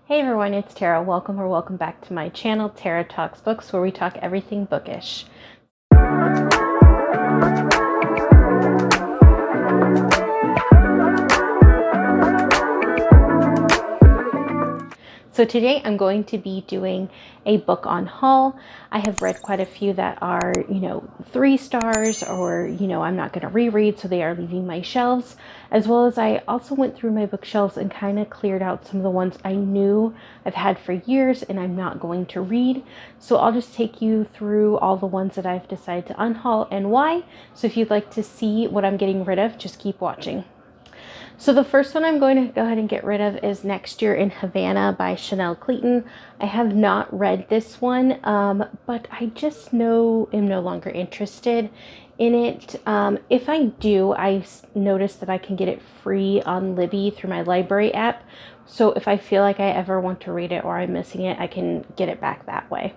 Hey everyone, it's Tara. Welcome back to my channel, Tara Talks Books, where we talk everything bookish. So today I'm going to be doing a book on haul. I have read quite a few that are, 3 stars or, I'm not going to reread, so they are leaving my shelves, as well as I also went through my bookshelves and kind of cleared out some of the ones I knew I've had for years and I'm not going to read. So I'll just take you through all the ones that I've decided to unhaul and why. So if you'd like to see what I'm getting rid of, just keep watching. So the first one I'm going to go ahead and get rid of is Next Year in Havana by Chanel Clayton. I have not read this one, but I just am no longer interested in it. If I do, I noticed that I can get it free on Libby through my library app. So if I feel like I ever want to read it or I'm missing it, I can get it back that way.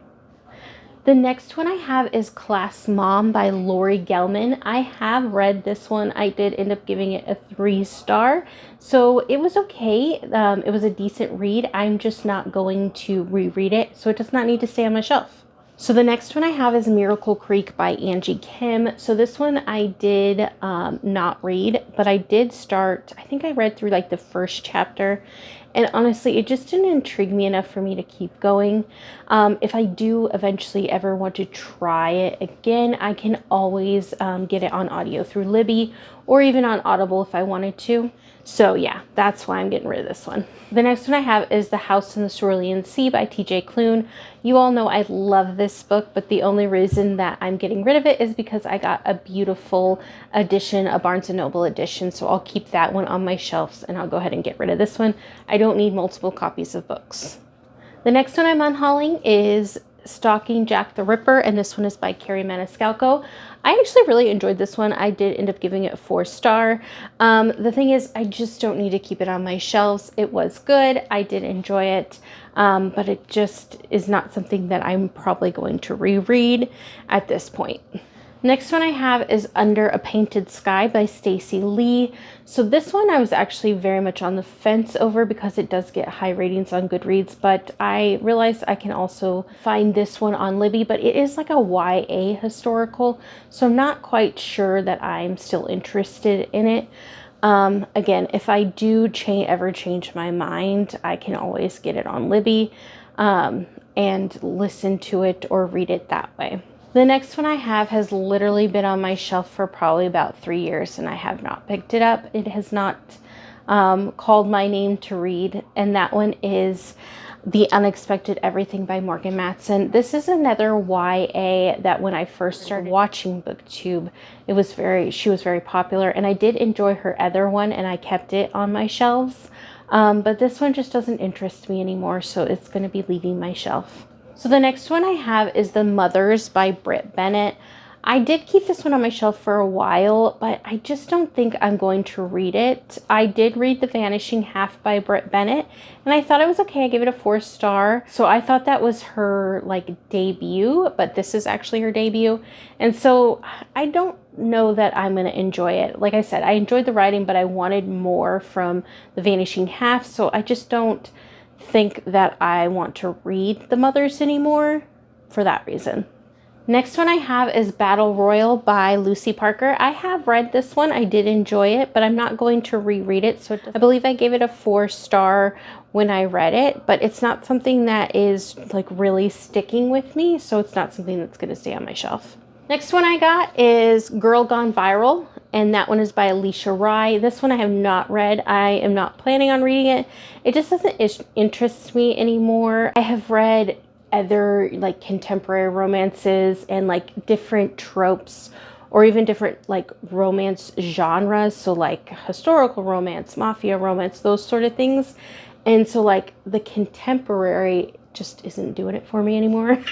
The next one I have is Class Mom by Lori Gelman. I have read this one. I did end up giving it a 3-star. So it was okay. It was a decent read. I'm just not going to reread it, so it does not need to stay on my shelf. So the next one I have is Miracle Creek by Angie Kim. So this one I did not read, but I did start, I think I read through like the first chapter. And honestly, it just didn't intrigue me enough for me to keep going. If I do eventually ever want to try it again, I can always get it on audio through Libby or even on Audible if I wanted to. So yeah, that's why I'm getting rid of this one. The next one I have is The House in the Cerulean Sea by TJ Klune. You all know I love this book, but the only reason that I'm getting rid of it is because I got a beautiful edition, a Barnes & Noble edition, so I'll keep that one on my shelves and I'll go ahead and get rid of this one. I don't need multiple copies of books. The next one I'm unhauling is Stalking Jack the Ripper, and this one is by Carrie Maniscalco. I actually really enjoyed this one. I did end up giving it a 4-star. The thing is, I just don't need to keep it on my shelves. It was good. I did enjoy it, but it just is not something that I'm probably going to reread at this point. Next one I have is Under a Painted Sky by Stacey Lee. So this one I was actually very much on the fence over because it does get high ratings on Goodreads, but I realized I can also find this one on Libby, but it is like a YA historical, so I'm not quite sure that I'm still interested in it. Again, if I do ever change my mind, I can always get it on Libby and listen to it or read it that way. The next one I have has literally been on my shelf for probably about 3 years and I have not picked it up. It has not called my name to read, and that one is The Unexpected Everything by Morgan Matson. This is another YA that when I first started watching BookTube, she was very popular, and I did enjoy her other one and I kept it on my shelves. But this one just doesn't interest me anymore, so it's going to be leaving my shelf. So the next one I have is The Mothers by Britt Bennett. I did keep this one on my shelf for a while, but I just don't think I'm going to read it. I did read The Vanishing Half by Britt Bennett, and I thought it was okay. I gave it a 4-star. So I thought that was her debut, but this is actually her debut. And so I don't know that I'm going to enjoy it. Like I said, I enjoyed the writing, but I wanted more from The Vanishing Half, so I just don't think that I want to read The Mothers anymore for that reason. Next one I have is Battle Royal by Lucy Parker. I have read this one. I did enjoy it, but I'm not going to reread it. So I believe I gave it a 4-star when I read it, but it's not something that is really sticking with me. So it's not something that's going to stay on my shelf. Next one I got is Girl Gone Viral, and that one is by Alicia Rye. This one I have not read. I am not planning on reading it. It just doesn't interest me anymore. I have read other contemporary romances and different tropes or even different romance genres. So historical romance, mafia romance, those sort of things. And so the contemporary just isn't doing it for me anymore.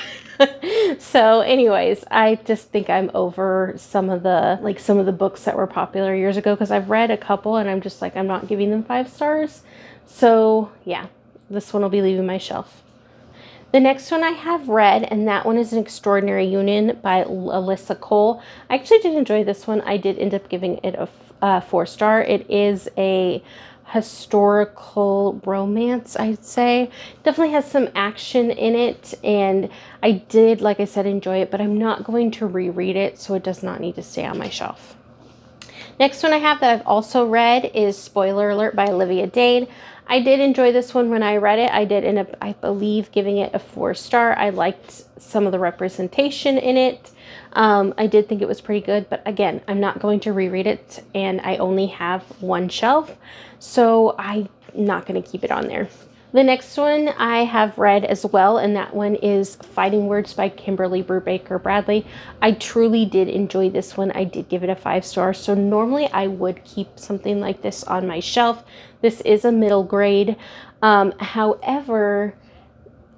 So anyways, I just think I'm over some of the books that were popular years ago, because I've read a couple and I'm just I'm not giving them 5 stars. So yeah, this one will be leaving my shelf. The next one I have read, and that one is An Extraordinary Union by Alyssa Cole. I actually did enjoy this one. I did end up giving it a 4-star. It is a historical romance, I'd say. Definitely has some action in it, and I did, like I said, enjoy it, but I'm not going to reread it, so it does not need to stay on my shelf. Next one I have that I've also read is Spoiler Alert by Olivia Dade. I did enjoy this one when I read it. I did end up, I believe, giving it a 4-star. I liked some of the representation in it. I did think it was pretty good, but again, I'm not going to reread it, and I only have one shelf, so I'm not going to keep it on there. The next one I have read as well, and that one is Fighting Words by Kimberly Brubaker Bradley. I truly did enjoy this one. I did give it a 5-star, so normally I would keep something like this on my shelf. This is a middle grade. However,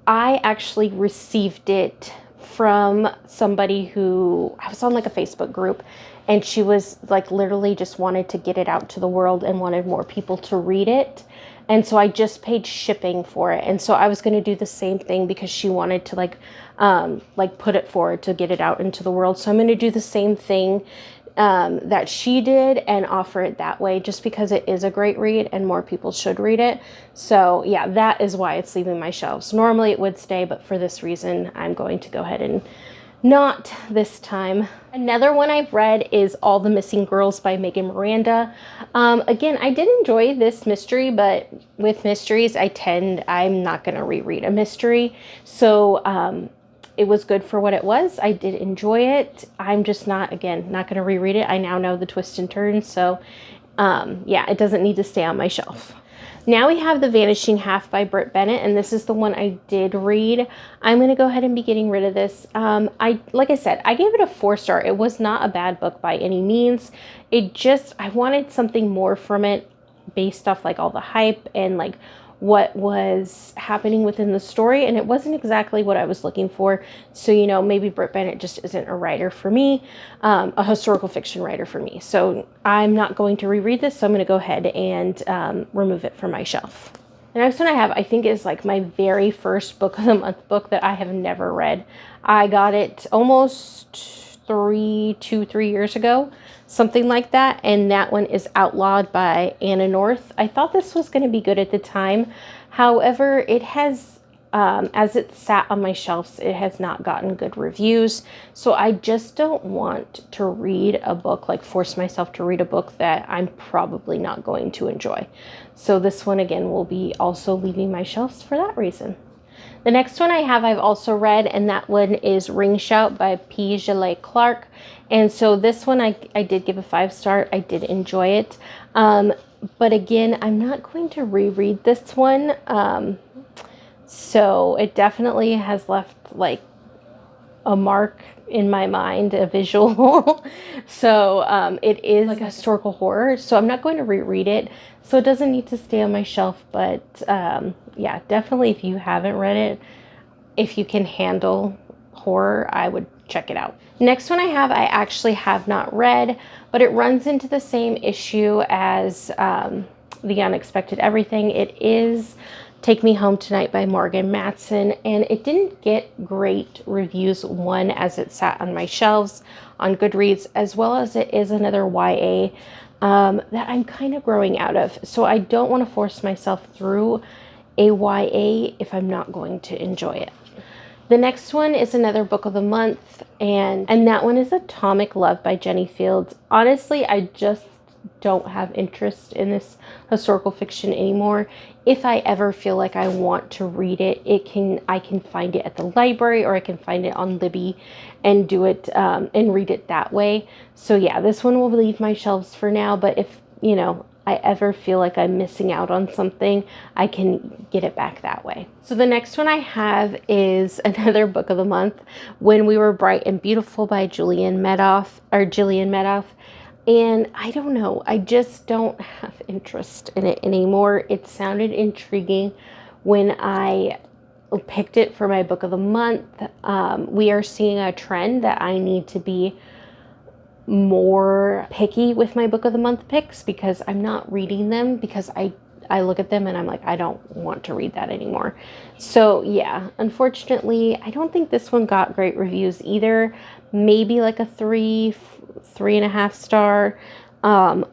I actually received it from somebody who, I was on like a Facebook group, and she was like literally just wanted to get it out to the world and wanted more people to read it. And so I just paid shipping for it. And so I was going to do the same thing because she wanted to like put it forward to get it out into the world. So I'm going to do the same thing that she did and offer it that way, just because it is a great read and more people should read it. So yeah, that is why it's leaving my shelves. Normally it would stay, but for this reason, I'm going to go ahead and not this time. Another one I've read is All the Missing Girls by Megan Miranda. Again, I did enjoy this mystery, but with mysteries, I'm not going to reread a mystery. So it was good for what it was. I did enjoy it. I'm just not going to reread it. I now know the twists and turns. So yeah, it doesn't need to stay on my shelf. Now we have The Vanishing Half by Britt Bennett, and this is the one I did read. I'm going to go ahead and be getting rid of this. Like I said, I gave it a 4-star. It was not a bad book by any means. I wanted something more from it based off like all the hype and like what was happening within the story, and it wasn't exactly what I was looking for. So, maybe Britt Bennett just isn't a writer for me, a historical fiction writer for me. So I'm not going to reread this, so I'm going to go ahead and remove it from my shelf. The next one I have, I think, is like my very first book of the month book that I have never read. I got it almost 3 years ago, something like that, and that one is Outlawed by Anna North. I thought this was going to be good at the time. However, it has, as it sat on my shelves, it has not gotten good reviews. So I just don't want to read a book, like force myself to read a book that I'm probably not going to enjoy. So this one, again, will be also leaving my shelves for that reason. The next one I have, I've also read, and that one is Ring Shout by P. Jalea Clark. And so this one I did give a 5-star. I did enjoy it. But again, I'm not going to reread this one. So it definitely has left like a mark in my mind, a visual. So it is like a historical horror. So I'm not going to reread it. So it doesn't need to stay on my shelf. But yeah, definitely if you haven't read it, if you can handle horror, I would check it out. Next one I have, I actually have not read, but it runs into the same issue as The Unexpected Everything. It is Take Me Home Tonight by Morgan Matson, and it didn't get great reviews, one, as it sat on my shelves on Goodreads, as well as it is another YA that I'm kind of growing out of. So I don't want to force myself through a YA if I'm not going to enjoy it. The next one is another book of the month, and that one is Atomic Love by Jenny Fields. Honestly, I just don't have interest in this historical fiction anymore. If I ever feel like I want to read it, I can find it at the library, or I can find it on Libby and do it and read it that way. So yeah, this one will leave my shelves for now, but if I ever feel like I'm missing out on something, I can get it back that way. So the next one I have is another book of the month, When We Were Bright and Beautiful by Gillian Medoff. And I don't know, I just don't have interest in it anymore. It sounded intriguing when I picked it for my book of the month. We are seeing a trend that I need to be more picky with my book of the month picks, because I'm not reading them because I look at them and I'm like, I don't want to read that anymore. So yeah, unfortunately, I don't think this one got great reviews either. Maybe like a 3.5 star. on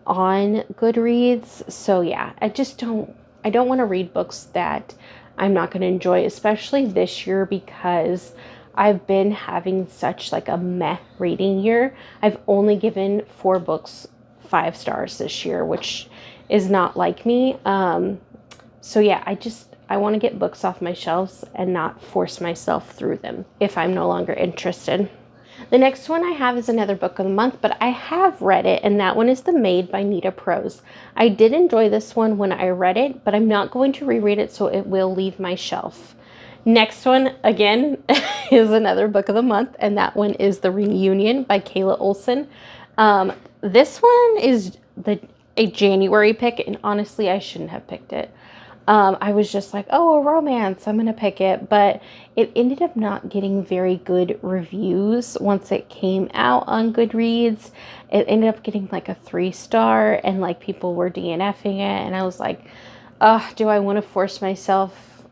Goodreads. So yeah, I don't want to read books that I'm not going to enjoy, especially this year because I've been having such like a meh reading year. I've only given 4 books 5 stars this year, which is not like me. So yeah, I want to get books off my shelves and not force myself through them if I'm no longer interested. The next one I have is another book of the month, but I have read it, and that one is The Maid by Nita Prose. I did enjoy this one when I read it, but I'm not going to reread it, so it will leave my shelf. Next one, again, is another book of the month, and that one is The Reunion by Kayla Olson. This one is a January pick, and honestly, I shouldn't have picked it. I was just like, oh, a romance, I'm going to pick it. But it ended up not getting very good reviews once it came out on Goodreads. It ended up getting like a 3-star, and like people were DNFing it. And I was like, do I want to force myself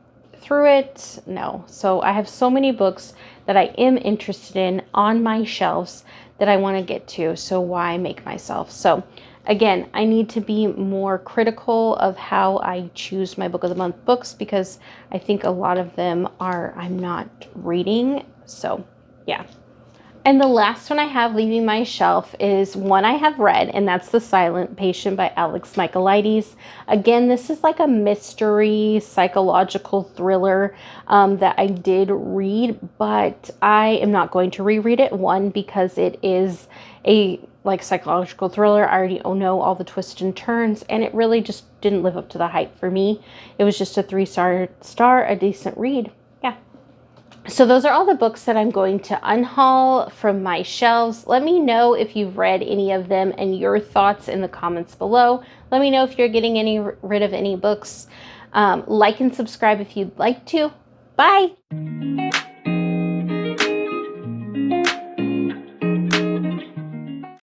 through it? No. So I have so many books that I am interested in on my shelves that I want to get to. So why make myself? So again, I need to be more critical of how I choose my book of the month books because I think a lot of them I'm not reading. So yeah. And the last one I have leaving my shelf is one I have read, and that's The Silent Patient by Alex Michaelides. Again, this is like a mystery psychological thriller that I did read, but I am not going to reread it. One, because it is a like psychological thriller. I already know all the twists and turns, and it really just didn't live up to the hype for me. It was just a 3-star, a decent read. Yeah. So those are all the books that I'm going to unhaul from my shelves. Let me know if you've read any of them and your thoughts in the comments below. Let me know if you're getting rid of any books. Like and subscribe if you'd like to. Bye.